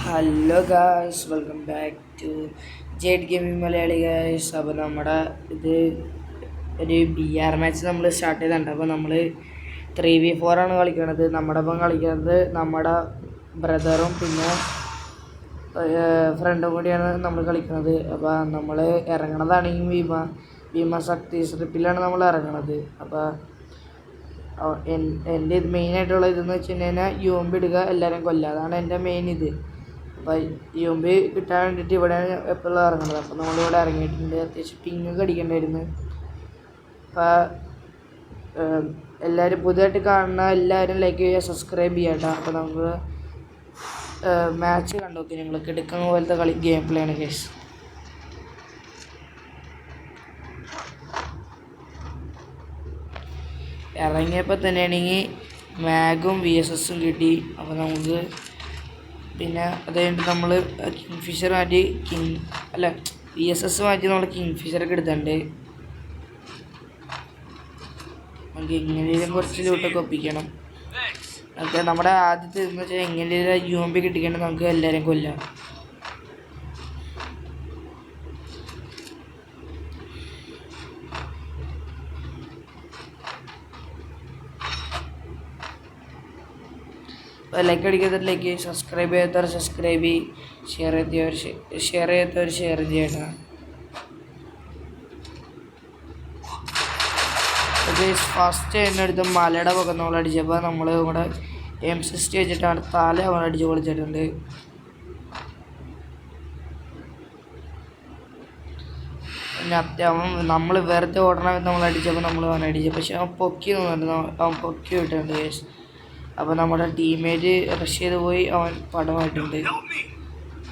Hello guys, welcome back to zed gaming Malayali guys. അപ്പോൾ നമ്മുടെ ഇത് ഒരു BR മാച്ച് നമ്മൾ സ്റ്റാർട്ട് ചെയ്തിട്ടുണ്ട്. അപ്പോൾ നമ്മൾ 3v4 ആണ് കളിക്കുന്നത്. നമ്മുടെ ഒപ്പം കളിക്കുന്നത് നമ്മുടെ ബ്രദറും പിന്നെ ഫ്രണ്ടും കൂടിയാണ് നമ്മൾ കളിക്കുന്നത്. അപ്പോൾ നമ്മൾ ഇറങ്ങണതാണെങ്കിൽ ഭീമ ശക്തി സ്ട്രിപ്പിലാണ് നമ്മൾ ഇറങ്ങണത്. അപ്പോൾ എൻ്റെ ഇത് മെയിനായിട്ടുള്ള ഇതെന്ന് വെച്ച് കഴിഞ്ഞാൽ UMP ഇടുക, എല്ലാവരും കൊല്ലുക, അതാണ് എൻ്റെ മെയിൻ ഇത്. അപ്പോൾ UMP കിട്ടാൻ വേണ്ടിയിട്ട് ഇവിടെയാണ് എപ്പോഴും ഇറങ്ങുന്നത്. അപ്പോൾ നമ്മളിവിടെ ഇറങ്ങിയിട്ടുണ്ട്. അത്യാവശ്യം പിങ്ങൊക്കെ അടിക്കേണ്ടായിരുന്നു. അപ്പോൾ എല്ലാവരും പുതുതായിട്ട് കാണുന്ന എല്ലാവരും ലൈക്ക് ചെയ്യുക, സബ്സ്ക്രൈബ് ചെയ്യട്ടോ. അപ്പോൾ നമുക്ക് മാച്ച് കണ്ടു നോക്കി. ഞങ്ങൾ കിടക്കുന്ന പോലത്തെ ഗെയിം പ്ലേ ആണ് കേസ്. ഇറങ്ങിയപ്പോൾ തന്നെയാണെങ്കിൽ മാഗും VSSും കിട്ടി. അപ്പോൾ നമുക്ക് പിന്നെ അത് കഴിഞ്ഞിട്ട് നമ്മൾ കിങ്ഫിഷർ മാറ്റി VSS മാറ്റി നമ്മൾ കിങ്ഫിഷറൊക്കെ എടുത്തിട്ടുണ്ട്. നമുക്ക് എങ്ങനെയും കുറച്ച് ലൂട്ടൊക്കെ ഒപ്പിക്കണം. നമുക്ക് നമ്മുടെ ആദ്യത്തെ എന്ന് വെച്ചാൽ എങ്ങനെയും UMP കിട്ടിക്കണം. നമുക്ക് എല്ലാവരെയും കൊല്ലാം. ലൈക്ക് അടിക്കാത്തവരിലേക്ക്, സബ്സ്ക്രൈബ് ചെയ്യാത്തവർ സബ്സ്ക്രൈബ് ചെയ്യും, ഷെയർ ചെയ്യാത്തവർ ഷെയർ ചെയ്യണം. ഫസ്റ്റ് എന്നെടുത്ത് മലയുടെ പക്കം നമ്മൾ അടിച്ചപ്പോൾ നമ്മൾ ഇവിടെ M60 വെച്ചിട്ടാണ് തല അവൻ അടിച്ച് പൊളിച്ചിട്ടുണ്ട്. പിന്നെ അവൻ നമ്മൾ വെറുതെ ഓടണ നമ്മൾ അടിച്ചപ്പോൾ നമ്മൾ അവൻ അടിച്ചു. പക്ഷെ അവൻ പൊക്കി അവൻ പൊക്കി വിട്ടിട്ടുണ്ട് കേസ്. അപ്പോൾ നമ്മുടെ ടീമേറ്റ് റഷ് ചെയ്ത് പോയി, അവൻ പടമായിട്ടുണ്ട്.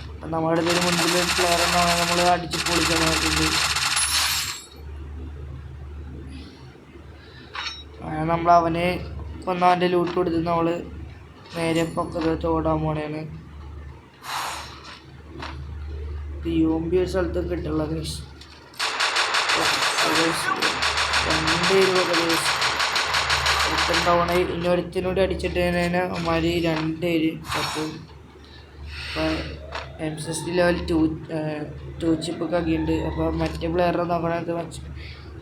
അപ്പം നമ്മുടെ ഇതിന് മുൻപിൽ പ്ലെയർ എന്നാണ് നമ്മൾ അടിച്ച് പൊളിക്കാനായിട്ടുണ്ട്. അങ്ങനെ നമ്മൾ അവന് അവൻ്റെ ലൂട്ട് കൊടുത്ത് നമ്മൾ നേരെ പൊക്കത്ത് ഓടാൻ പോണെയാണ്. UMP ഒരു സ്ഥലത്ത് കിട്ടുള്ളത് 2 തവണ ഇനി ഒരുത്തിനോട് അടിച്ചിട്ട് തന്നെ അവന്മാർ 2 പേര് പറ്റും. അപ്പോൾ M60 ലെവൽ 2 ചിപ്പൊക്കെ ആക്കിയിട്ടുണ്ട്. അപ്പോൾ മറ്റേ പ്ലെയറിനെ നോക്കണത്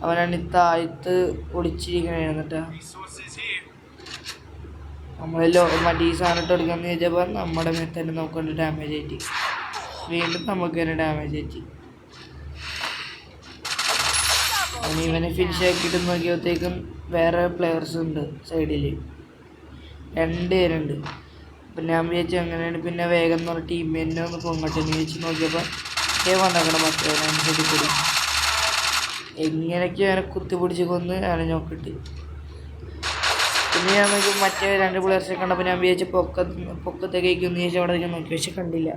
അവനാണ് താഴത്ത് ഒളിച്ചിരിക്കണേ. എന്നിട്ട് നമ്മളല്ലോ മറ്റേ ഈ സാധനം ഇട്ട് കൊടുക്കാമെന്ന് ചോദിച്ചപ്പോൾ നമ്മുടെ മേത്ത് തന്നെ നോക്കൊണ്ട് ഡാമേജ് ആയിട്ട് വീണ്ടും നമുക്ക് തന്നെ ഡാമേജ് ആയിട്ട് അവന് ഇവനെ ഫിനിഷ് ആക്കിയിട്ട് നോക്കിയപ്പോഴത്തേക്കും വേറെ പ്ലെയേഴ്സ് ഉണ്ട് സൈഡിൽ, 2 പേരുണ്ട്. അപ്പം ഞാൻ വിചാരിച്ചു അങ്ങനെയാണ്. പിന്നെ വേഗം എന്ന് പറഞ്ഞ ടീമിനെ ഒന്ന് പൊങ്ങട്ടെന്ന് ചോദിച്ച് നോക്കിയപ്പോൾ വന്നേക്കണം മറ്റേ കൂടി എങ്ങനെയൊക്കെ അവനെ കുത്തിപ്പിടിച്ച് കൊന്ന് അവനെ നോക്കിയിട്ട്. പിന്നെ ഞാൻ നോക്കി മറ്റേ 2 പ്ലെയേഴ്സൊക്കെ കണ്ടപ്പോൾ ഞാൻ വിചാരിച്ചു പൊക്കത്തേക്ക് ഒന്ന് ചോദിച്ചാൽ അവിടെ നോക്കി, പക്ഷെ കണ്ടില്ല.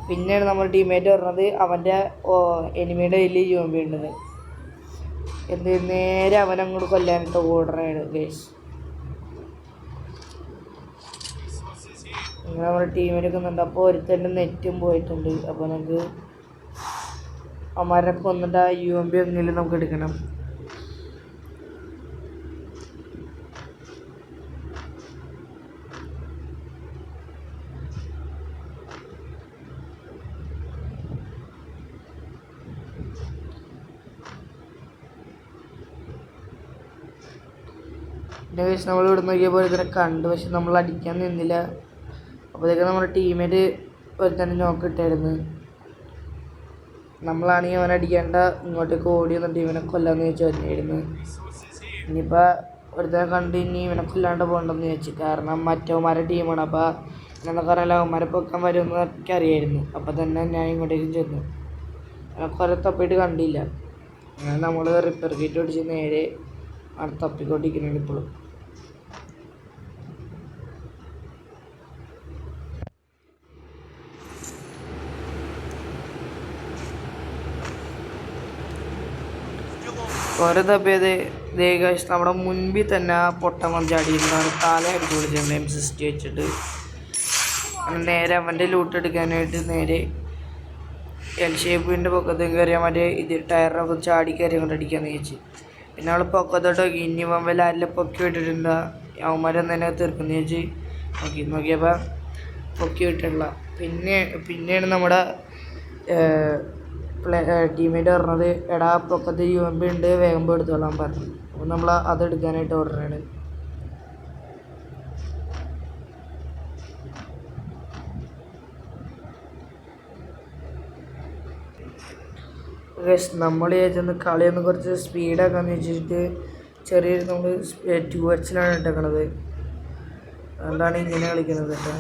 പിന്നെയാണ് നമ്മുടെ ടീമേറ്റ് പറഞ്ഞത് അവൻ്റെ എനിമിയുടെ കയ്യിൽ UMP ഉണ്ടെന്ന്. നേരെ അവനങ്ങോട്ട് കൊല്ലാനിട്ട് ഓർഡറാണ് ഗേസ്. അങ്ങനെ നമ്മുടെ ടീമിലെടുക്കുന്നുണ്ട്. അപ്പോൾ ഒരുത്തൻ്റെ നെറ്റും പോയിട്ടുണ്ട്. അപ്പോൾ നമുക്ക് അവന്മാരെ കൊന്നിട്ട് UMP എങ്ങനെയും നമുക്ക് എടുക്കണം. പിന്നെ കേസ് നമ്മൾ ഇവിടെ നോക്കിയപ്പോൾ ഇതിനെ കണ്ടു, പക്ഷെ നമ്മൾ അടിക്കാൻ നിന്നില്ല. അപ്പോഴത്തേക്ക് നമ്മുടെ ടീമേറ്റ് ഒരുത്തന്നെ നോക്കിയിട്ടായിരുന്നു. നമ്മളാണെങ്കിൽ അവനെ അടിക്കേണ്ട, ഇങ്ങോട്ടേക്ക് ഓടി വന്നിട്ട് ഇവനെ കൊല്ലാന്ന് ചോദിച്ചു തന്നെയായിരുന്നു. ഇനിയിപ്പോൾ ഒരുത്തനെ കണ്ട് ഇനി ഇവനെ കൊല്ലാണ്ട് പോകണ്ടെന്ന് ചോദിച്ചു. കാരണം മറ്റവന്മാരുടെ ടീമാണ്. അപ്പോൾ എന്നൊക്കെ പറഞ്ഞാൽ അവന്മാരെ പൊക്കാൻ വരുമെന്ന് എനിക്കറിയായിരുന്നു. അപ്പോൾ തന്നെ ഞാൻ ഇങ്ങോട്ടേക്കും ചെന്നു. അങ്ങനെ കുറേ തപ്പിയിട്ട് കണ്ടില്ല. അങ്ങനെ നമ്മൾ റിപ്പയർ കിറ്റ് ഓടിച്ച് നേരെ അവിടെ തപ്പിക്കൊണ്ടിരിക്കുന്നുണ്ട് ഇപ്പോഴും. ഓരോ തപ്പിയത് ദേഗാശ് നമ്മുടെ മുൻപിൽ തന്നെ ആ പൊട്ടമൻ ചാടിയിരുന്നാണ് തല അടിച്ചു കൊടുത്തിട്ടുണ്ട് M60 വെച്ചിട്ട്. നേരെ അവൻ്റെ ലൂട്ട് എടുക്കാനായിട്ട് നേരെ L ഷേപ്പിൻ്റെ പൊക്കത്തേക്ക് കയറിയാൽ മറ്റേ ഇത് ടയറിനൊക്കെ ചാടി കയറി കൊണ്ട് അടിക്കാമെന്ന് ചോദിച്ചു. പിന്നെ അവൾ പൊക്കത്തോട്ട് നോക്കി. ഇനി വല്ല ആരെല്ലാം പൊക്കി വിട്ടിട്ടുണ്ടോ, അവന്മാരൊന്നും തന്നെ തീർക്കുന്നു ചോദിച്ച് നോക്കിയപ്പോൾ പൊക്കി വിട്ടിട്ടില്ല. പിന്നെയാണ് നമ്മുടെ ടീമേറ്റ് പറഞ്ഞത് എടാ പൊക്കത്ത് UMP ഉണ്ട് വേഗം പോയി എടുത്തോളാൻ പറഞ്ഞു. അപ്പോൾ നമ്മൾ അത് എടുക്കാനായിട്ട് ഓർഡറാണ്. നമ്മൾ വിചാരിച്ചൊന്ന് കളിയൊന്ന് കുറച്ച് സ്പീഡാക്കാന്ന് വെച്ചിട്ട് ചെറിയൊരു നമ്മൾ 2Hലാണ് ഇട്ടേക്കണത്. അതുകൊണ്ടാണ് ഇങ്ങനെ കളിക്കുന്നത് കേട്ടോ.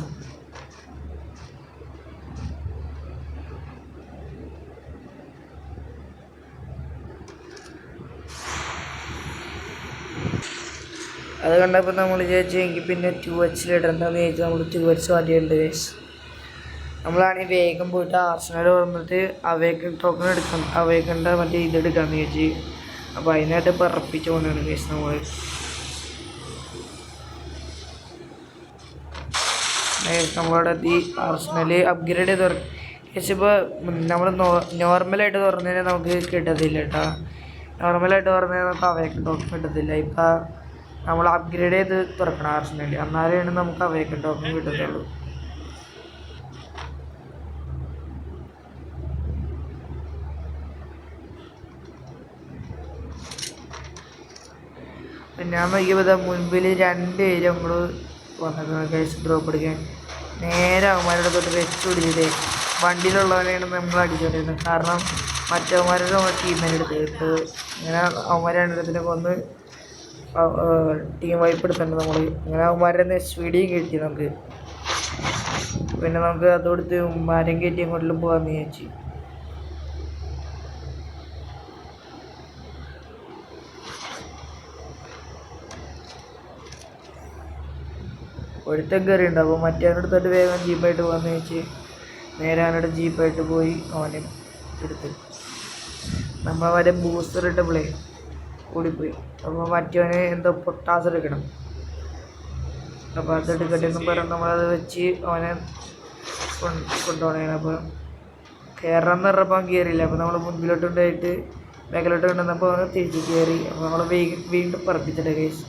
അത് കണ്ടപ്പോൾ നമ്മൾ വിചാരിച്ചു എങ്കിൽ പിന്നെ 2Hലിടണ്ടെന്ന് വിചാരിച്ചു നമ്മൾ 2H മാറ്റിയിട്ടുണ്ട് ഗൈസ്. നമ്മളാണെങ്കിൽ വേഗം പോയിട്ട് ആർസണൽ വന്നിട്ട് അവേക്കൻ ടോക്കൺ എടുക്കണം, അവേക്കൻ്റെ മറ്റേ ഇതെടുക്കാമെന്ന് വിചാരിച്ച്. അപ്പോൾ അതിനായിട്ട് പറപ്പിച്ച് കൊണ്ടാണ് ഗൈസ് നമ്മൾ. നമ്മളവിടെ എത്തി ആർസണൽ അപ്ഗ്രേഡ് ചെയ്ത് ഗൈസ്. ഇപ്പോൾ നമ്മൾ നോർമലായിട്ട് തുറന്നു കഴിഞ്ഞാൽ നമുക്ക് കിട്ടത്തില്ല കേട്ടോ. നോർമലായിട്ട് തുറന്നു കഴിഞ്ഞാൽ നമുക്ക് അവേക്കൻ ടോക്കൺ കിട്ടത്തില്ല. ഇപ്പം നമ്മൾ അപ്ഗ്രേഡ് ചെയ്ത് തുറക്കണം ആർസണൽ, എന്നാലാണ് നമുക്ക് അവേക്കൻ ടോക്കൺ കിട്ടത്തുള്ളൂ. ഞാൻ നോക്കിയപ്പോൾ മുൻപിൽ 2 പേര് നമ്മൾ വന്നിട്ടുണ്ട് കേസ് ഡ്രോപ്പ് എടുക്കാൻ. നേരെ അവന്മാരുടെ തൊട്ട് വെച്ച് പിടിച്ചിട്ട് വണ്ടിയിലുള്ളവരെയാണ് നമ്മൾ അടിച്ചുകൊണ്ടിരുന്നത്. കാരണം മറ്റവന്മാരുടെ ടീമിനെ എടുത്തിട്ട് ഇങ്ങനെ അവന്മാർ രണ്ടിടത്തിനെ കൊന്ന് ടീം വൈപ്പ് എടുത്തിട്ടുണ്ട് നമ്മൾ. അങ്ങനെ അവന്മാരുടെ SVD കിട്ടി നമുക്ക്. പിന്നെ നമുക്ക് അതോടുത്ത് മരം കയറ്റി എങ്ങോട്ടും പോകാമെന്ന് വിചാരിച്ചു. ഒരുത്തൻ കയറിയുണ്ട്. അപ്പോൾ മറ്റേവനടുത്തോട്ട് വേഗം ജീപ്പായിട്ട് പോകാമെന്ന് വെച്ച് നേരെ അവനോട് ജീപ്പായിട്ട് പോയി അവനെ എടുത്ത് നമ്മൾ അവരെ ബൂസ്റ്റർ ഇട്ടപ്പോളേ കൂടിപ്പോയി. അപ്പോൾ മറ്റവന് എന്തോ പൊട്ടാസ് എടുക്കണം. അപ്പോൾ അതെടുക്കട്ടെന്നും പറഞ്ഞ് നമ്മളത് വെച്ച് അവനെ കൊണ്ടുപോകണേന്. അപ്പോൾ കയറാൻ എന്ന് പറഞ്ഞപ്പോൾ അവൻ കയറിയില്ല. അപ്പോൾ നമ്മൾ മുൻപിലോട്ട് കൊണ്ടുപോയിട്ട് ബാക്കിലോട്ട് കൊണ്ടുവന്നപ്പോൾ അവൻ തിരിച്ച് കയറി. അപ്പോൾ നമ്മൾ വീണ്ടും പറപ്പിച്ചിട്ട് കേസ്.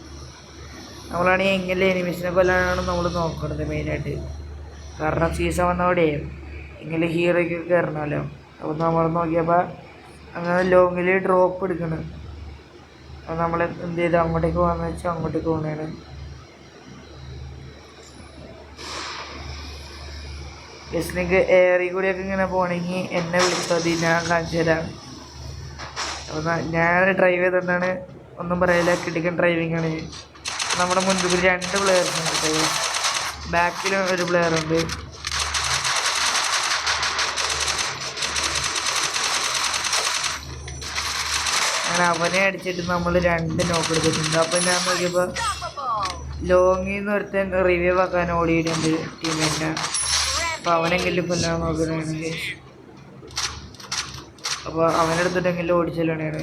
നമ്മളാണെങ്കിൽ എങ്ങനെ എനിമീസിനെ കൊല്ലാനാണ് നമ്മൾ നോക്കുന്നത് മെയിനായിട്ട്. കാരണം സീസൺ വന്നവിടെ എങ്ങനെ ഹീറോയ്ക്ക് കയറണമല്ലോ. അപ്പോൾ നമ്മൾ നോക്കിയപ്പോൾ അങ്ങനെ ലോങ്ങിൽ ഡ്രോപ്പ് എടുക്കണം. അപ്പോൾ നമ്മൾ എന്ത് ചെയ്ത് അങ്ങോട്ടേക്ക് പോകാമെന്ന് വെച്ചാൽ അങ്ങോട്ടേക്ക് പോകണേണ്. ബസ്സിനൊക്കെ എയറിൽ കൂടിയൊക്കെ ഇങ്ങനെ പോകണമെങ്കിൽ എന്നെ വിളിച്ചാൽ മതി, ഞാൻ കാണിച്ചു തരാം. അപ്പോൾ ഞാൻ ഡ്രൈവ് ചെയ്തിട്ടാണ്, ഒന്നും പറയില്ല, കിടിക്കൻ ഡ്രൈവിംഗ് ആണ്. നമ്മുടെ മുൻപിൽ 2 പ്ലെയേഴ്സ് ഉണ്ട്, ബാക്കിലും ഒരു പ്ലെയർ ഉണ്ട്. അങ്ങനെ അവനെ അടിച്ചിട്ട് നമ്മൾ 2 നോക്ക് എടുത്തിട്ടുണ്ട്. അപ്പം ഞാൻ നോക്കിയപ്പോൾ ലോങ്ങിൽ നിന്ന് ഒരുത്തൻ റിവ്യൂ ആക്കാൻ ഓടിയിട്ടുണ്ട് ടീമിനെ. അപ്പോൾ അവനെങ്കിലും കൊല്ലാൻ നോക്കണേ. അപ്പോൾ അവനെടുത്തിട്ടെങ്കിലും ഓടിച്ചല്ലാണ്.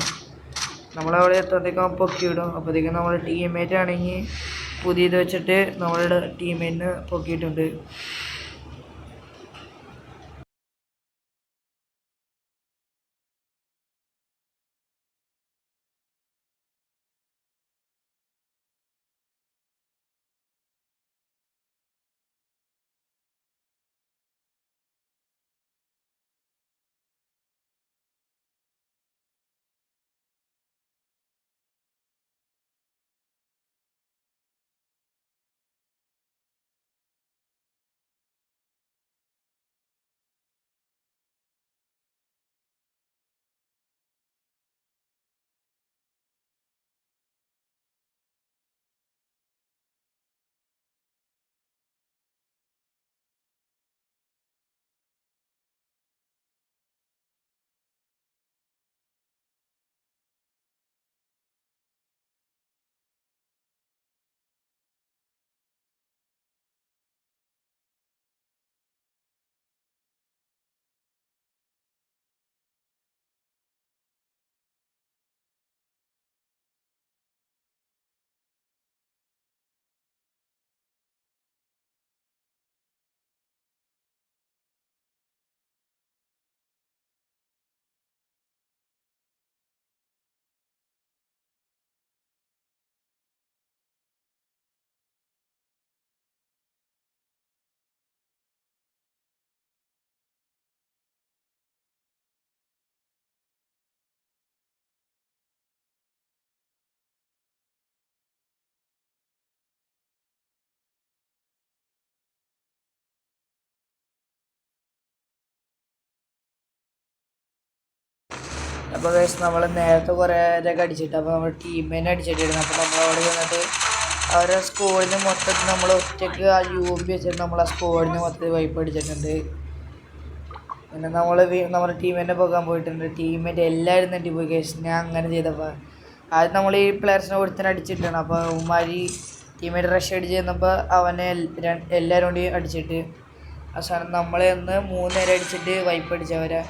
നമ്മളവിടെ എത്തുമ്പോഴത്തേക്കും അവൻ പൊക്കി വിടും. അപ്പോഴത്തേക്കും നമ്മുടെ ടീംമേറ്റ് ആണെങ്കിൽ പുതിയത് വെച്ചിട്ട് നമ്മളുടെ ടീമേറ്റിന് പൊക്കിയിട്ടുണ്ട്. അപ്പോൾ ഗൈസ് നമ്മൾ നേരത്തെ കുറേ ഇതൊക്കെ അടിച്ചിട്ട് അപ്പോൾ നമ്മൾ ടീമിനെ അടിച്ചിട്ടായിരുന്നു. അപ്പോൾ നമ്മളവിടെ വന്നിട്ട് അവരെ സ്കോഡിന് മൊത്തത്തിൽ നമ്മൾ ഒറ്റയ്ക്ക് ആ UMP വെച്ചിട്ട് നമ്മൾ ആ സ്കോഡിന് മൊത്തത്തിൽ വൈപ്പ് അടിച്ചിട്ടുണ്ട്. പിന്നെ നമ്മുടെ ടീമിനെ പോകാൻ പോയിട്ടുണ്ട്. ടീമിൻ്റെ എല്ലാവരും നെട്ടി പോയി ഗൈസ്. ഞാൻ അങ്ങനെ ചെയ്തപ്പോൾ ആദ്യം നമ്മൾ ഈ പ്ലെയേഴ്സിനെ ഒരുത്തന്നെ അടിച്ചിട്ടാണ്. അപ്പോൾ ഉമ്മാരി ടീമേറ്റ് റഷ് അടിച്ച് ചെന്നപ്പോൾ അവനെ എല്ലാവരും കൂടി അടിച്ചിട്ട് അവസാനം നമ്മളെ ഒന്ന് 3 നേരം അടിച്ചിട്ട് വൈപ്പ് അടിച്ചവരെ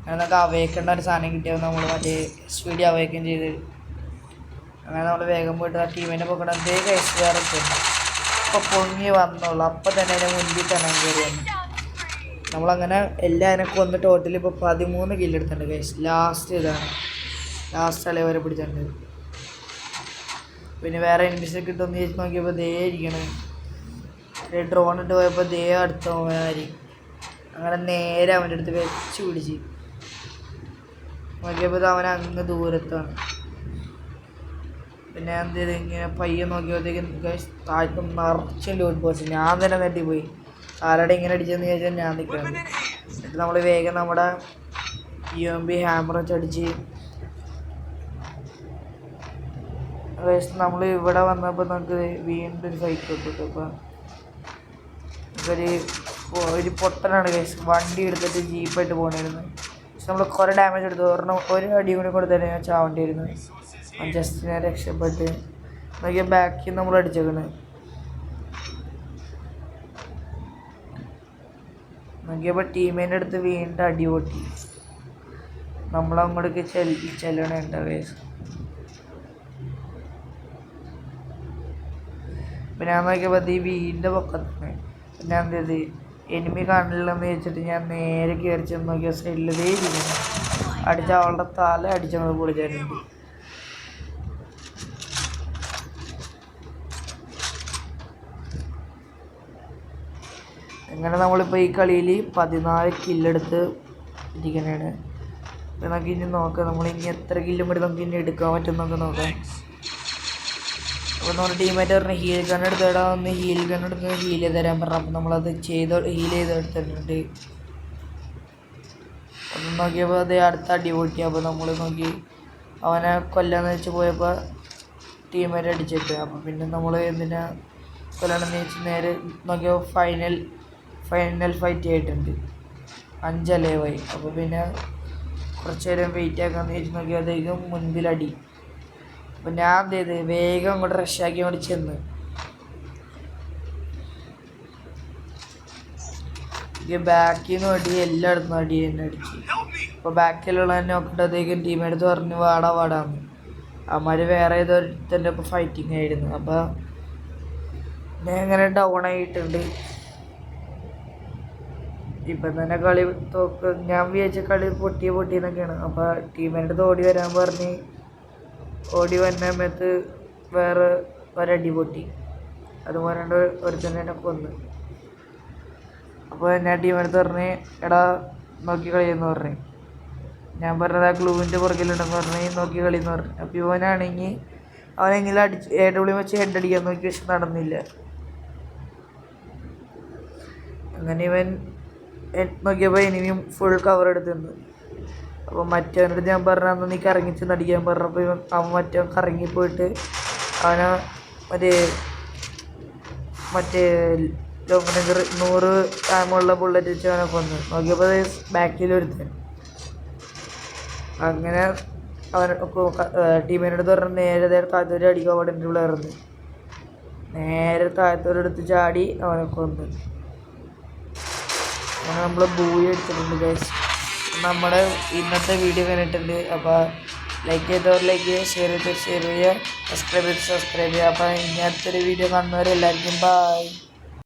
അങ്ങനെ നമുക്ക് അവേക്കേണ്ട ഒരു സാധനം കിട്ടിയത് നമ്മൾ മറ്റേ സ്പീഡ് അവേക്കം ചെയ്ത് അങ്ങനെ നമ്മൾ വേഗം പോയിട്ട് ആ ടീമിനെ പോകണം. എന്തേ കഴിച്ച് വേറൊക്കെ അപ്പോൾ പൊങ്ങി വന്നോളൂ. അപ്പം തന്നെ അതിൻ്റെ മുൻപിൽ തന്നെ കയറി വന്നു. നമ്മളങ്ങനെ എല്ലാവരും കൊന്ന് ടോട്ടൽ ഇപ്പോൾ 13 കില്ലെടുത്തിട്ടുണ്ട് ഗൈസ്. ലാസ്റ്റ് ഇതാണ് ലാസ്റ്റ് കളി വരെ പിടിച്ചിട്ടുണ്ട്. പിന്നെ വേറെ എനിമീസിനെ കിട്ടുമെന്ന് ചോദിച്ച് നോക്കിയപ്പോൾ ദേ ഇരിക്കണം. ഡ്രോൺ ഇട്ട് പോയപ്പോൾ ദേ അടുത്ത പോയാൽ അങ്ങനെ നേരെ അവൻ്റെ അടുത്ത് വെച്ച് പിടിച്ച് നോക്കിയപ്പോൾ അവൻ അങ്ങ് ദൂരത്താണ്. പിന്നെ എന്ത് ചെയ്ത് ഇങ്ങനെ പയ്യെ നോക്കിയപ്പോഴത്തേക്കും താഴ്ത്ത് നിറച്ചും ലൂട്ട് ബോക്സ്. ഞാൻ തന്നെ നെട്ടിപ്പോയി. ആരുടെ ഇങ്ങനെ അടിച്ചെന്ന് ചോദിച്ചാൽ ഞാൻ നിൽക്കണം. എന്നിട്ട് നമ്മൾ വേഗം നമ്മുടെ UMP ഹാമർ വെച്ച് അടിച്ച് നമ്മൾ ഇവിടെ വന്നപ്പോൾ നമുക്ക് വീണ്ടും ഒരു ഫൈറ്റ് കിട്ടും. അപ്പോൾ ഒരു പൊട്ടനാണ് കേസ്. വണ്ടി എടുത്തിട്ട് ജീപ്പായിട്ട് പോകണമായിരുന്നു. പക്ഷെ നമ്മൾ കുറേ ഡാമേജ് എടുത്തു. ഒരു അടി കൂടി കൊടുത്തന്നെ ഞാൻ ചാവേണ്ടിയിരുന്നു. ജസ്റ്റ് ഞാൻ രക്ഷപ്പെട്ട് നോക്കിയ ബാക്കിൽ നമ്മൾ അടിച്ചേക്കണ്. നോക്കിയപ്പോൾ ടീമിൻ്റെ അടുത്ത് വീണ്ടും അടി പൊട്ടി. നമ്മളങ്ങോട്ടേക്ക് ചെല്ലണുണ്ട് കേസ്. പിന്നെ ഞാൻ നോക്കിയപ്പോൾ ഈ വീടിൻ്റെ പൊക്കത്തിന് പിന്നെ എന്ത് ചെയ്ത് എനിമി കാണില്ലെന്ന് വെച്ചിട്ട് ഞാൻ നേരെ കയറി ചെന്ന് നോക്കിയ സൈഡിലേ ഇരിക്കുന്നു. അടിച്ച അവളുടെ തല അടിച്ചങ്ങൾ പൊളിച്ചിട്ടുണ്ട്. അങ്ങനെ നമ്മളിപ്പോൾ ഈ കളിയിൽ 14 കില്ലെടുത്ത് ഇരിക്കണതാണ്. അപ്പോൾ നമുക്ക് ഇനി നോക്കാം നമ്മളിനി എത്ര കില്ലും കൂടി നമുക്ക് ഇനി എടുക്കാൻ പറ്റും നമുക്ക് നോക്കാം. അപ്പോൾ നമ്മുടെ ടീമായിട്ട് പറഞ്ഞ ഹീൽ ഗൺ എടുത്തിടാ ഒന്ന് ഹീൽ ഗൺ എടുത്ത് ഹീൽ ചെയ്ത് തരാൻ പറഞ്ഞു. അപ്പോൾ നമ്മളത് ഹീൽ ചെയ്ത് എടുത്തിട്ടുണ്ട്. അപ്പം നോക്കിയപ്പോൾ അത് അടുത്ത അടി പൊട്ടി. അപ്പോൾ നമ്മൾ നോക്കി അവനെ കൊല്ലാന്ന് വെച്ച് പോയപ്പോൾ ടീമായിട്ട് അടിച്ചിട്ട് അപ്പോൾ പിന്നെ നമ്മൾ എന്തിനാ കൊല്ലാണെന്ന് വെച്ച് നേരെ നോക്കിയപ്പോൾ ഫൈനൽ ഫൈറ്റ് ആയിട്ടുണ്ട്. 5 അലേവായി. അപ്പോൾ പിന്നെ കുറച്ച് നേരം വെയിറ്റ് ആക്കാമെന്ന് വെച്ച് നോക്കിയപ്പോഴത്തേക്കും മുൻപിലടി. അപ്പം ഞാൻ എന്ത് ചെയ്ത് വേഗം അങ്ങോട്ട് റഷാക്കി അങ്ങോട്ട് ചെന്ന് ബാക്കിൽ നിന്ന് അടി എല്ലായിടത്തും അടി തന്നെ അടിച്ച്. അപ്പോൾ ബാക്കിലുള്ള തന്നെ നോക്കിട്ടത്തേക്കും ടീമെടുത്ത് പറഞ്ഞു വാടാന്ന്. അവന്മാർ വേറെ ഏതൊരുത്തൻ്റെ ഇപ്പോൾ ഫൈറ്റിംഗ് ആയിരുന്നു. അപ്പോൾ ഞാൻ ഇങ്ങനെ ഡൗൺ ആയിട്ടുണ്ട്. ഇപ്പം തന്നെ കളി ഞാൻ വിചാരിച്ച കളി പൊട്ടിയെന്നൊക്കെയാണ്. അപ്പോൾ ടീമിൻ്റെ അടുത്ത് ഓടി വരാൻ പറഞ്ഞ് ഓടി വന്ന സമയത്ത് വേറെ ഒരടി പൊട്ടി. അതുപോലെ ഒരുത്തന്നെ എന്നെ കൊന്ന്. അപ്പോൾ ഞാൻ ടീമെടുത്ത് പറഞ്ഞ് എടാ നോക്കി കളിയെന്ന് പറഞ്ഞു. ഞാൻ പറഞ്ഞത് ആ ഗ്ലൂവിൻ്റെ പുറകിലുണ്ടെന്ന് പറഞ്ഞ് നോക്കി കളിയെന്ന് പറഞ്ഞു. അപ്പോൾ ഇവനാണെങ്കിൽ അവനെങ്കിലും AW വെച്ച് ഹെഡ് അടിക്കാൻ നോക്കി. പക്ഷെ നടന്നില്ല. അങ്ങനെ ഇവൻ നോക്കിയപ്പോൾ ഇനിയും ഫുൾ കവർ എടുത്തിരുന്നു. അപ്പോൾ മറ്റവനോട് ഞാൻ പറഞ്ഞു നീ കറങ്ങിച്ചെന്ന് അടിക്കാൻ പറഞ്ഞപ്പോൾ അവൻ മറ്റവൻ കറങ്ങിപ്പോയിട്ട് അവനെ മറ്റേ ലോങ് റേഞ്ചർ 100 ആമുള്ള ബുള്ളറ്റ് വെച്ച് അവനെ കൊന്നു. നോക്കിയപ്പോൾ ബാക്കിൽ ഒരുത്തൻ. അങ്ങനെ അവൻ ടീമിനോട് പറഞ്ഞ് നേരെ താഴത്തോടെ അടിക്കാൻ പാടിൻ്റെ പിള്ളേർന്ന് നേരെ താഴത്തോടെടുത്ത് ചാടി അവനെ കൊന്നു. അങ്ങനെ നമ്മൾ ബൂയി അടിച്ചിട്ടുണ്ട് ഗൈസ്. നമ്മുടെ ഇന്നത്തെ വീഡിയോ കണ്ടിട്ടുണ്ട്. അപ്പോൾ ലൈക്ക് ചെയ്തവർ ലൈക്ക് ചെയ്യുക, ഷെയർ ചെയ്യുക, സബ്സ്ക്രൈബ് ചെയ്യുക. അപ്പോൾ ഇനി അടുത്തൊരു വീഡിയോ കാണുന്നവരെല്ലാവർക്കും ബൈ.